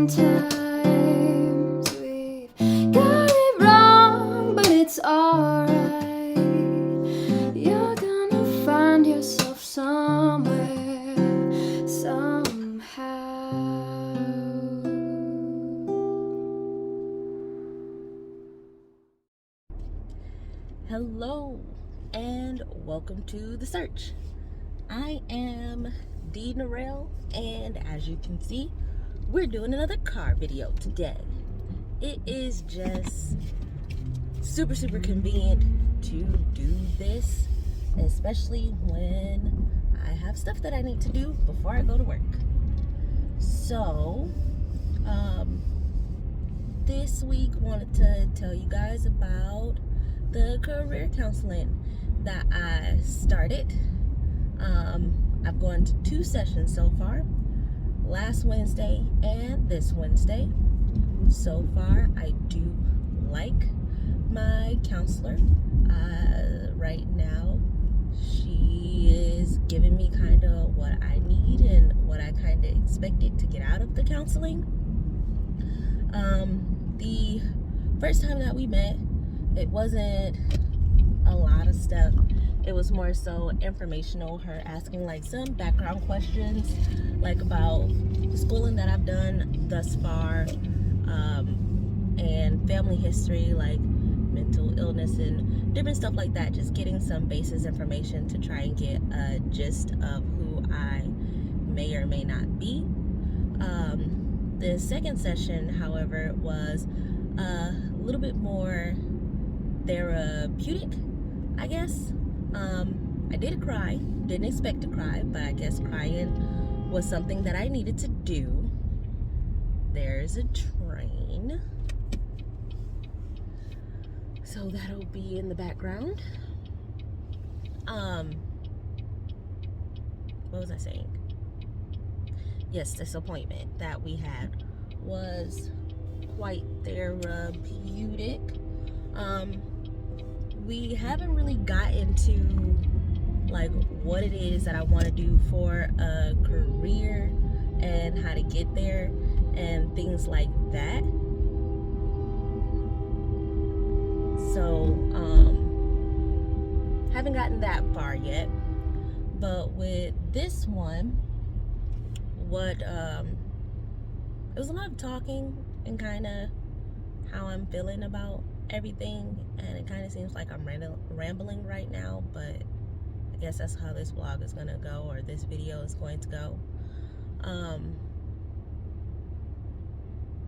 Sometimes we've got it wrong, but it's alright. You're gonna find yourself somewhere, somehow. Hello and welcome to The Search. I am Dee Narell, and as you can see, we're doing another car video today. It is just super convenient to do this, especially when I have stuff that I need to do before I go to work. So, this week wanted to tell you guys about the career counseling that I started. I've gone to 2 sessions so far, last Wednesday and this Wednesday. So far, I do like my counselor. Right now, she is giving me kind of what I need and what I kind of expected to get out of the counseling. The first time that we met, it wasn't a lot of stuff. It was more so informational, her asking like some background questions, like about the schooling that I've done thus far, and family history, like mental illness and different stuff like that. Just getting some basis information to try and get a gist of who I may or may not be. The second session, however, was a little bit more therapeutic, I guess. I did cry. Didn't expect to cry, but I guess crying was something that I needed to do. There's a train, so that'll be in the background. What was I saying? Yes, this appointment that we had was quite therapeutic. We haven't really gotten to like what it is that I want to do for a career and how to get there and things like that. So haven't gotten that far yet, but with this one, what it was a lot of talking and kind of how I'm feeling about everything, and it kind of seems like I'm rambling right now, but I guess that's how this vlog is gonna go, or this video is going to go.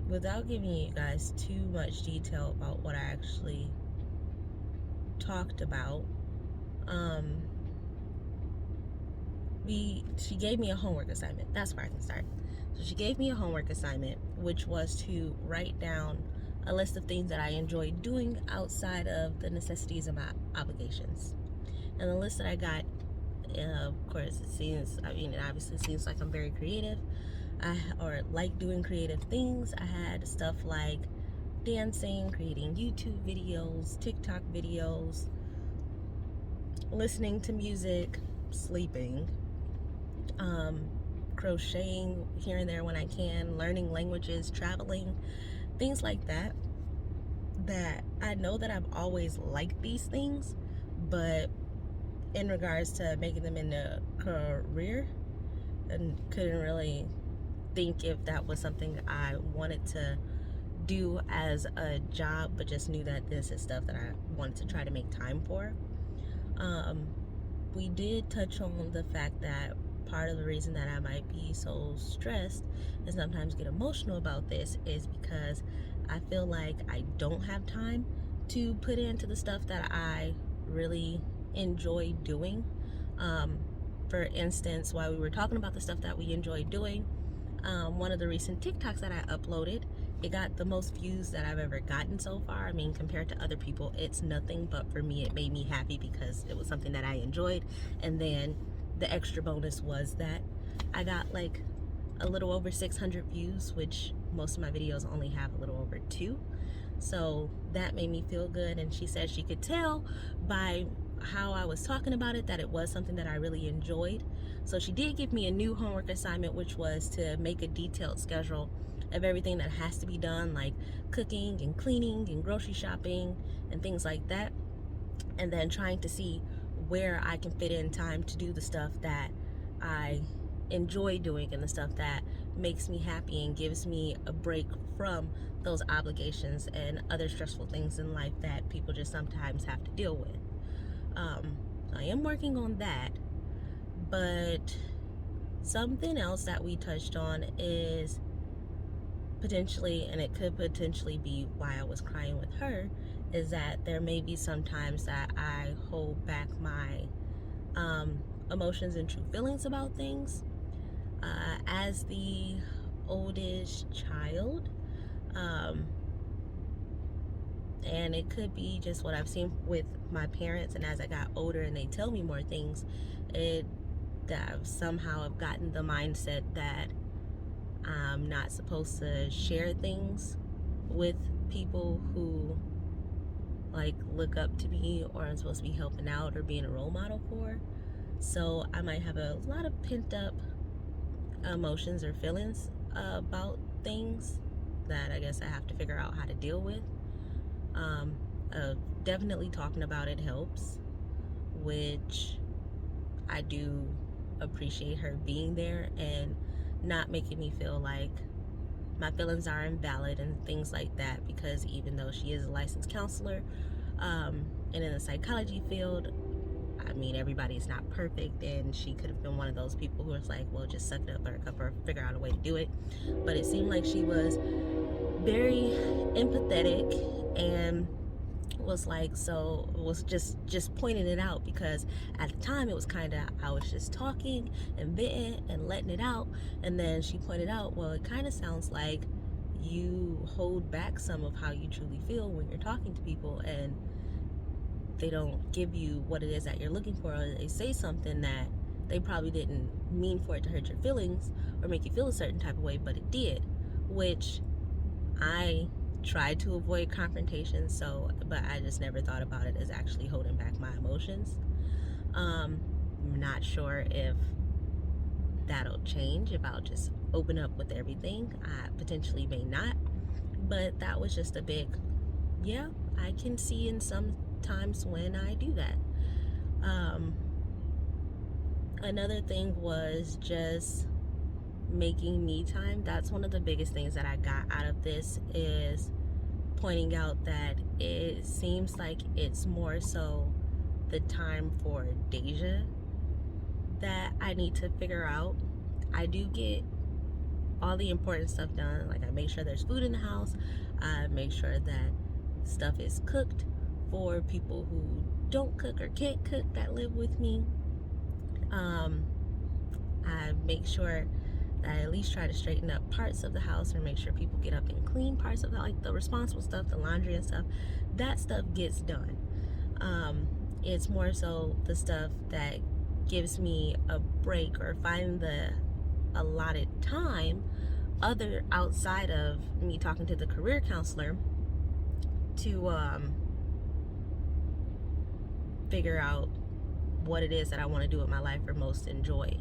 Without giving you guys too much detail about what I actually talked about, she gave me a homework assignment. That's where I can start. So she gave me a homework assignment, which was to write down a list of things that I enjoy doing outside of the necessities of my obligations. And the list that I got, of course, it obviously seems like I'm very creative, or like doing creative things. I had stuff like dancing, creating YouTube videos, TikTok videos, listening to music, sleeping, crocheting here and there when I can, learning languages, traveling, things like that. That I know that I've always liked these things, but in regards to making them in a career, and couldn't really think if that was something I wanted to do as a job, but just knew that this is stuff that I wanted to try to make time for. We did touch on the fact that part of the reason that I might be so stressed and sometimes get emotional about this is because I feel like I don't have time to put into the stuff that I really enjoy doing. For instance, while we were talking about the stuff that we enjoy doing, one of the recent TikToks that I uploaded, it got the most views that I've ever gotten so far. I mean, compared to other people, it's nothing, but for me, it made me happy because it was something that I enjoyed. And then the extra bonus was that I got like a little over 600 views, which most of my videos only have a little over 2. So that made me feel good. And she said she could tell by how I was talking about it that it was something that I really enjoyed. So she did give me a new homework assignment, which was to make a detailed schedule of everything that has to be done, like cooking and cleaning and grocery shopping and things like that, and then trying to see where I can fit in time to do the stuff that I enjoy doing and the stuff that makes me happy and gives me a break from those obligations and other stressful things in life that people just sometimes have to deal with. So I am working on that, but something else that we touched on is potentially, and it could potentially be why I was crying with her, is that there may be some times that I hold back my emotions and true feelings about things. As the oldest child, and it could be just what I've seen with my parents, and as I got older and they tell me more things, I've somehow have gotten the mindset that I'm not supposed to share things with people who like look up to me or I'm supposed to be helping out or being a role model for. So I might have a lot of pent up emotions or feelings about things that I guess I have to figure out how to deal with. Definitely talking about it helps, which I do appreciate her being there and not making me feel like my feelings are invalid and things like that, because even though she is a licensed counselor and in the psychology field, I mean, everybody's not perfect, and she could have been one of those people who was like, well, just suck it up, buttercup, or figure out a way to do it. But it seemed like she was very empathetic and was like, so was just pointing it out, because at the time it was kind of, I was just talking and venting and letting it out, and then she pointed out, well, it kind of sounds like you hold back some of how you truly feel when you're talking to people, and they don't give you what it is that you're looking for, or they say something that they probably didn't mean for it to hurt your feelings or make you feel a certain type of way, but it did, which I tried to avoid confrontation, but I just never thought about it as actually holding back my emotions. I'm not sure if that'll change, if I'll just open up with everything. I potentially may not, but that was just a big, yeah, I can see in some times when I do that. Another thing was just making me time. That's one of the biggest things that I got out of this, is pointing out that it seems like it's more so the time for Deja that I need to figure out. I do get all the important stuff done, like I make sure there's food in the house, I make sure that stuff is cooked for people who don't cook or can't cook that live with me. I make sure that I at least try to straighten up parts of the house, or make sure people get up and clean parts of like the responsible stuff, the laundry and stuff. That stuff gets done. It's more so the stuff that gives me a break or find the allotted time other outside of me talking to the career counselor to figure out what it is that I want to do with my life or most enjoy.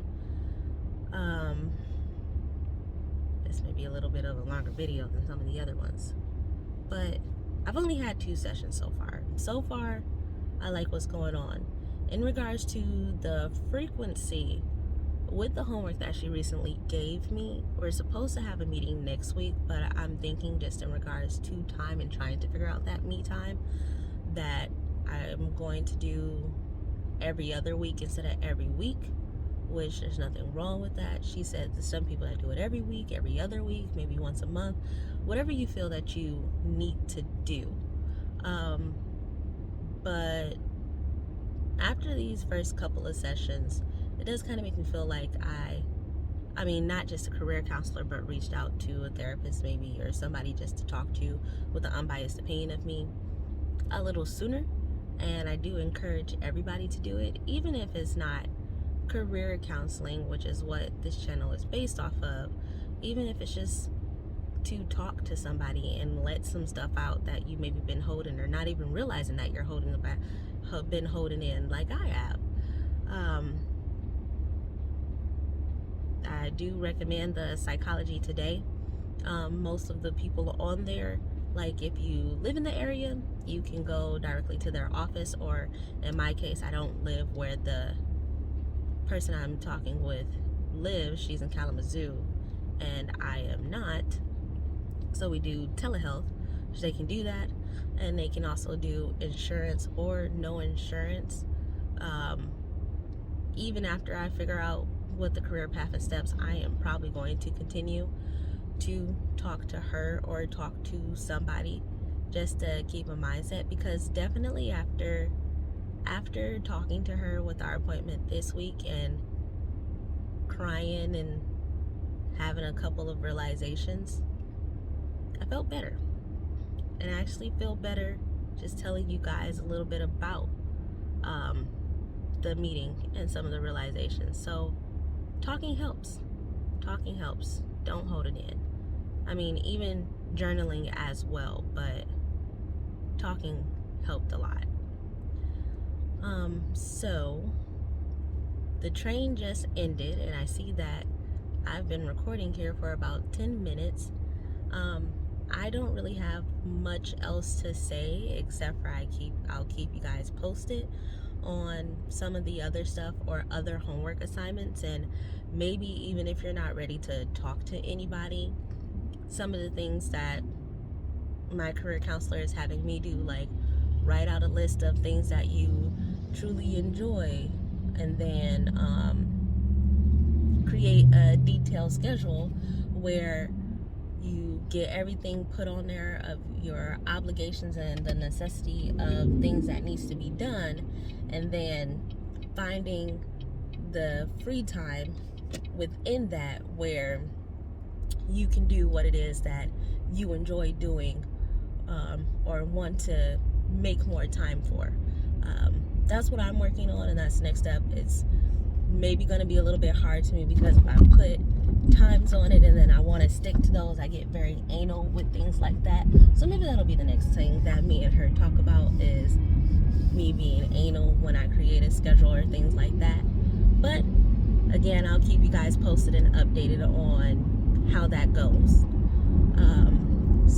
This may be a little bit of a longer video than some of the other ones, but I've only had 2 sessions so far. So far, I like what's going on. In regards to the frequency with the homework that she recently gave me, we're supposed to have a meeting next week, but I'm thinking just in regards to time and trying to figure out that me time, that I'm going to do every other week instead of every week, which there's nothing wrong with that. She said there's some people that do it every week, every other week, maybe once a month, whatever you feel that you need to do. But after these first couple of sessions, it does kind of make me feel like I mean, not just a career counselor, but reached out to a therapist maybe, or somebody just to talk to with an unbiased opinion of me a little sooner. And I do encourage everybody to do it, even if it's not career counseling, which is what this channel is based off of. Even if it's just to talk to somebody and let some stuff out that you maybe been holding, or not even realizing that you're been holding in, like I have. I do recommend the Psychology Today. Most of the people on there, like if you live in the area, you can go directly to their office, or in my case, I don't live where the person I'm talking with lives. She's in Kalamazoo and I am not. So we do telehealth, so they can do that, and they can also do insurance or no insurance. Even after I figure out what the career path and steps, I am probably going to continue to talk to her or talk to somebody just to keep a mindset, because definitely after talking to her with our appointment this week and crying and having a couple of realizations, I felt better. And I actually feel better just telling you guys a little bit about the meeting and some of the realizations. So talking helps. Talking helps. Don't hold it in. I mean, even journaling as well, but talking helped a lot. So the train just ended, and I see that I've been recording here for about 10 minutes. I don't really have much else to say except for I'll keep you guys posted on some of the other stuff or other homework assignments, and maybe even if you're not ready to talk to anybody, some of the things that my career counselor is having me do, like write out a list of things that you truly enjoy, and then create a detailed schedule where you get everything put on there of your obligations and the necessity of things that needs to be done, and then finding the free time within that where you can do what it is that you enjoy doing, or want to make more time for. That's what I'm working on, and that's the next step. It's maybe going to be a little bit hard to me because if I put times on it and then I want to stick to those, I get very anal with things like that. So maybe that'll be the next thing that me and her talk about, is me being anal when I create a schedule or things like that. But again, I'll keep you guys posted and updated on how that goes.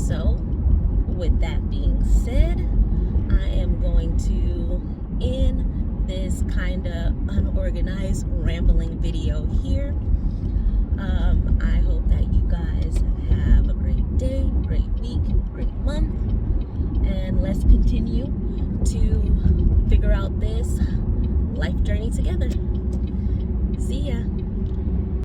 So with that being said, I am going to end this kind of unorganized rambling video here. I hope that you guys have a great day, great week, great month, and let's continue to figure out this life journey together. See ya.